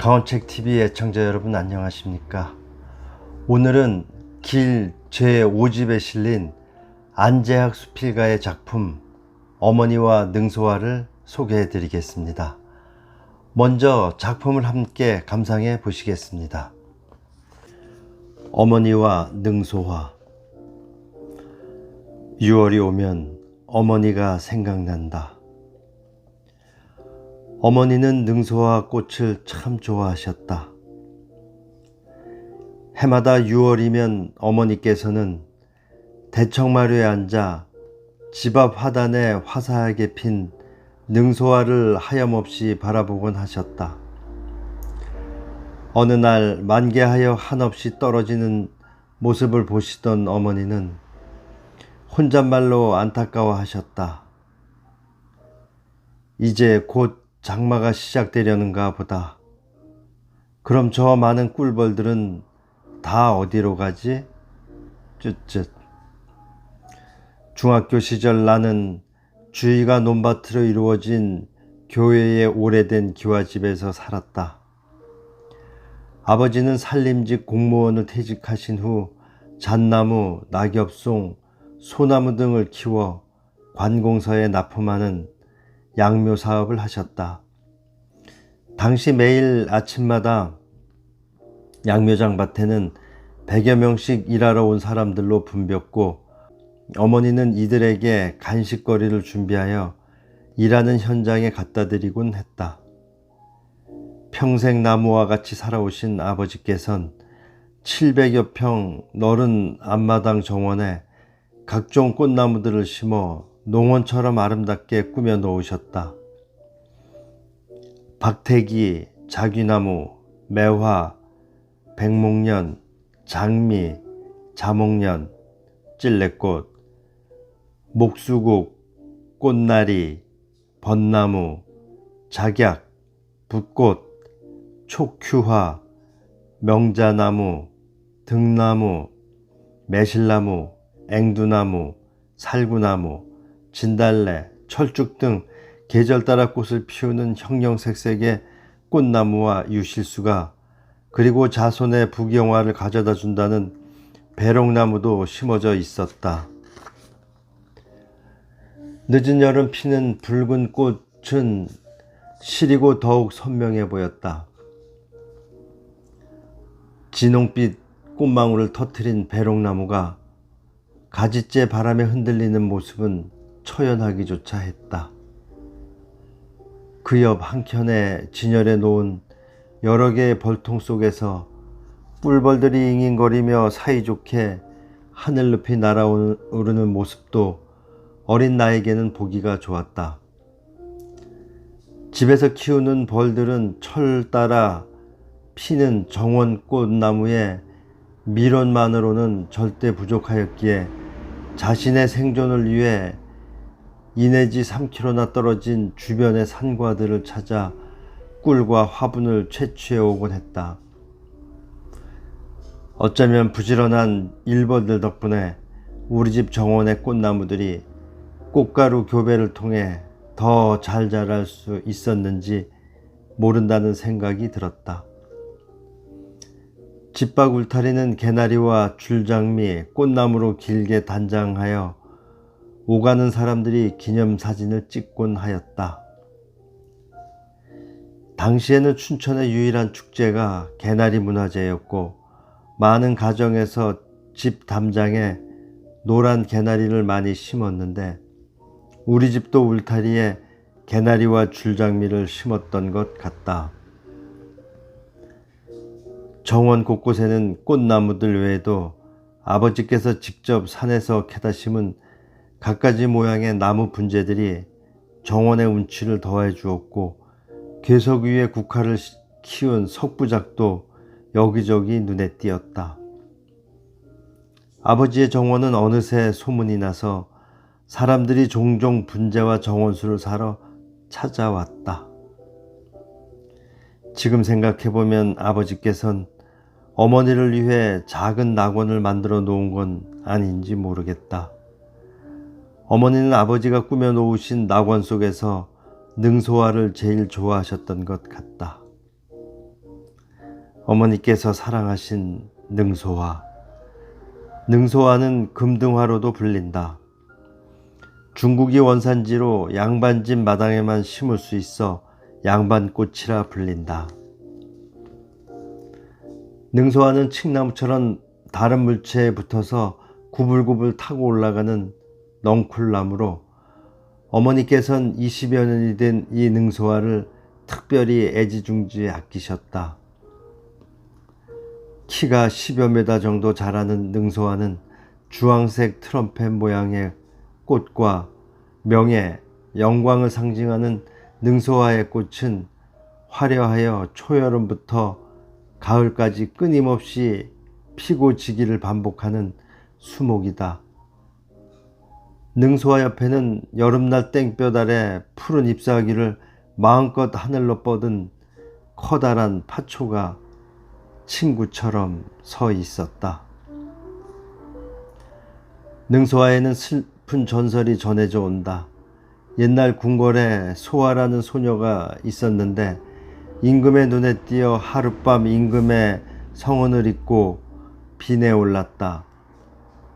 강원책TV 애청자 여러분 안녕하십니까. 오늘은 길 제5집에 실린 안재학 수필가의 작품 어머니와 능소화를 소개해 드리겠습니다. 먼저 작품을 함께 감상해 보시겠습니다. 어머니와 능소화. 6월이 오면 어머니가 생각난다. 어머니는 능소화 꽃을 참 좋아하셨다. 해마다 6월이면 어머니께서는 대청마루에 앉아 집 앞 화단에 화사하게 핀 능소화를 하염없이 바라보곤 하셨다. 어느 날 만개하여 한없이 떨어지는 모습을 보시던 어머니는 혼잣말로 안타까워하셨다. 이제 곧 장마가 시작되려는가 보다. 그럼 저 많은 꿀벌들은 다 어디로 가지? 쯧쯧. 중학교 시절 나는 주위가 논밭으로 이루어진 교회의 오래된 기와집에서 살았다. 아버지는 산림직 공무원을 퇴직하신 후 잣나무, 낙엽송, 소나무 등을 키워 관공서에 납품하는 양묘 사업을 하셨다. 당시 매일 아침마다 양묘장 밭에는 100여 명씩 일하러 온 사람들로 붐볐고 어머니는 이들에게 간식거리를 준비하여 일하는 현장에 갖다 드리곤 했다. 평생 나무와 같이 살아오신 아버지께선 700여 평 넓은 앞마당 정원에 각종 꽃나무들을 심어 농원처럼 아름답게 꾸며 놓으셨다. 박태기, 자귀나무, 매화, 백목련, 장미, 자목련, 찔레꽃, 목수국, 꽃나리, 벚나무, 작약, 붓꽃, 촉큐화, 명자나무, 등나무, 매실나무, 앵두나무, 살구나무, 진달래, 철쭉 등 계절 따라 꽃을 피우는 형형색색의 꽃나무와 유실수가, 그리고 자손의 부경화를 가져다 준다는 배롱나무도 심어져 있었다. 늦은 여름 피는 붉은 꽃은 시리고 더욱 선명해 보였다. 진홍빛 꽃망울을 터뜨린 배롱나무가 가지째 바람에 흔들리는 모습은 처연하기조차 했다. 그 옆 한켠에 진열해 놓은 여러 개의 벌통 속에서 꿀벌들이 잉잉거리며 사이좋게 하늘 높이 날아오르는 모습도 어린 나에게는 보기가 좋았다. 집에서 키우는 벌들은 철 따라 피는 정원꽃나무의 밀원만으로는 절대 부족하였기에 자신의 생존을 위해 2 내지 3km나 떨어진 주변의 산과들을 찾아 꿀과 화분을 채취해 오곤 했다. 어쩌면 부지런한 일벌들 덕분에 우리 집 정원의 꽃나무들이 꽃가루 교배를 통해 더 잘 자랄 수 있었는지 모른다는 생각이 들었다. 집 밖 울타리는 개나리와 줄장미, 꽃나무로 길게 단장하여 오가는 사람들이 기념사진을 찍곤 하였다. 당시에는 춘천의 유일한 축제가 개나리 문화제였고 많은 가정에서 집 담장에 노란 개나리를 많이 심었는데 우리 집도 울타리에 개나리와 줄장미를 심었던 것 같다. 정원 곳곳에는 꽃나무들 외에도 아버지께서 직접 산에서 캐다 심은 갖가지 모양의 나무 분재들이 정원의 운치를 더해 주었고 궤석 위에 국화를 키운 석부작도 여기저기 눈에 띄었다. 아버지의 정원은 어느새 소문이 나서 사람들이 종종 분재와 정원수를 사러 찾아왔다. 지금 생각해보면 아버지께서는 어머니를 위해 작은 낙원을 만들어 놓은 건 아닌지 모르겠다. 어머니는 아버지가 꾸며 놓으신 낙원 속에서 능소화를 제일 좋아하셨던 것 같다. 어머니께서 사랑하신 능소화. 능소화는 금등화로도 불린다. 중국이 원산지로 양반집 마당에만 심을 수 있어 양반꽃이라 불린다. 능소화는 칡나무처럼 다른 물체에 붙어서 구불구불 타고 올라가는 넝쿨나무로 어머니께서는 20여 년이 된 이 능소화를 특별히 애지중지 아끼셨다. 키가 10여 미터 정도 자라는 능소화는 주황색 트럼펫 모양의 꽃과 명예, 영광을 상징하는 능소화의 꽃은 화려하여 초여름부터 가을까지 끊임없이 피고 지기를 반복하는 수목이다. 능소화 옆에는 여름날 땡볕 아래 푸른 잎사귀를 마음껏 하늘로 뻗은 커다란 파초가 친구처럼 서 있었다. 능소화에는 슬픈 전설이 전해져 온다. 옛날 궁궐에 소화라는 소녀가 있었는데 임금의 눈에 띄어 하룻밤 임금의 성은을 입고 빈에 올랐다.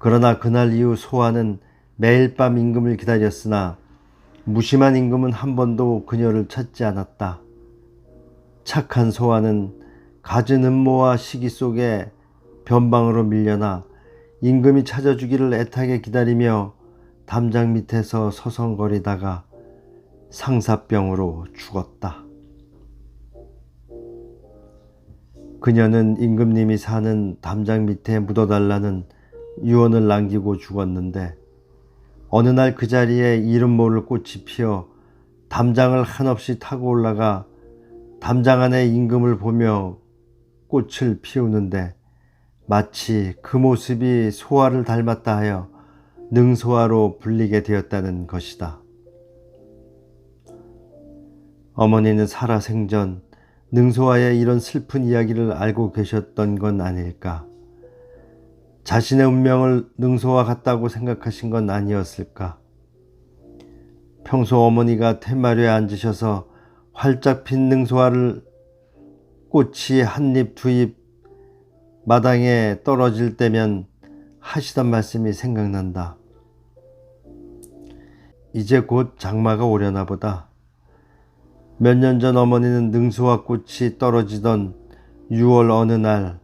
그러나 그날 이후 소화는 매일 밤 임금을 기다렸으나 무심한 임금은 한 번도 그녀를 찾지 않았다. 착한 소화는 갖은 음모와 시기 속에 변방으로 밀려나 임금이 찾아주기를 애타게 기다리며 담장 밑에서 서성거리다가 상사병으로 죽었다. 그녀는 임금님이 사는 담장 밑에 묻어달라는 유언을 남기고 죽었는데 어느 날 그 자리에 이름 모를 꽃이 피어 담장을 한없이 타고 올라가 담장 안에 임금을 보며 꽃을 피우는데 마치 그 모습이 소화를 닮았다 하여 능소화로 불리게 되었다는 것이다. 어머니는 살아생전 능소화의 이런 슬픈 이야기를 알고 계셨던 건 아닐까? 자신의 운명을 능소와 같다고 생각하신 건 아니었을까? 평소 어머니가 텐마루에 앉으셔서 활짝 핀 능소화를 꽃이 한 잎 두 잎 마당에 떨어질 때면 하시던 말씀이 생각난다. 이제 곧 장마가 오려나 보다. 몇 년 전 어머니는 능소화 꽃이 떨어지던 6월 어느 날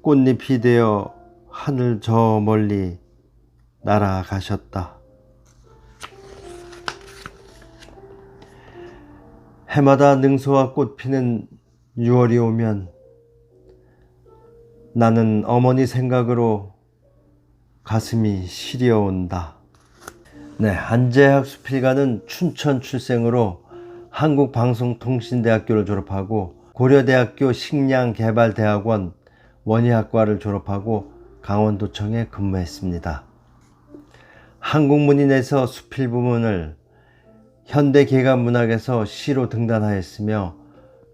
꽃잎이 되어 하늘 저 멀리 날아가셨다. 해마다 능소화 꽃 피는 6월이 오면 나는 어머니 생각으로 가슴이 시려온다. 네, 안재학 수필가는 춘천 출생으로 한국방송통신대학교를 졸업하고 고려대학교 식량개발대학원 원예학과를 졸업하고 강원도청에 근무했습니다. 한국문인에서 수필 부문을 현대개감문학에서 시로 등단하였으며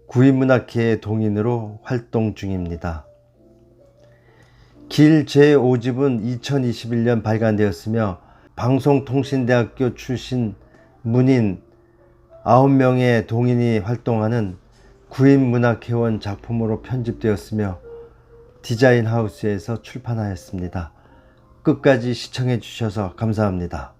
구인문학회의 동인으로 활동 중입니다. 길 제5집은 2021년 발간되었으며 방송통신대학교 출신 문인 9명의 동인이 활동하는 구인문학회원 작품으로 편집되었으며 디자인하우스에서 출판하였습니다. 끝까지 시청해 주셔서 감사합니다.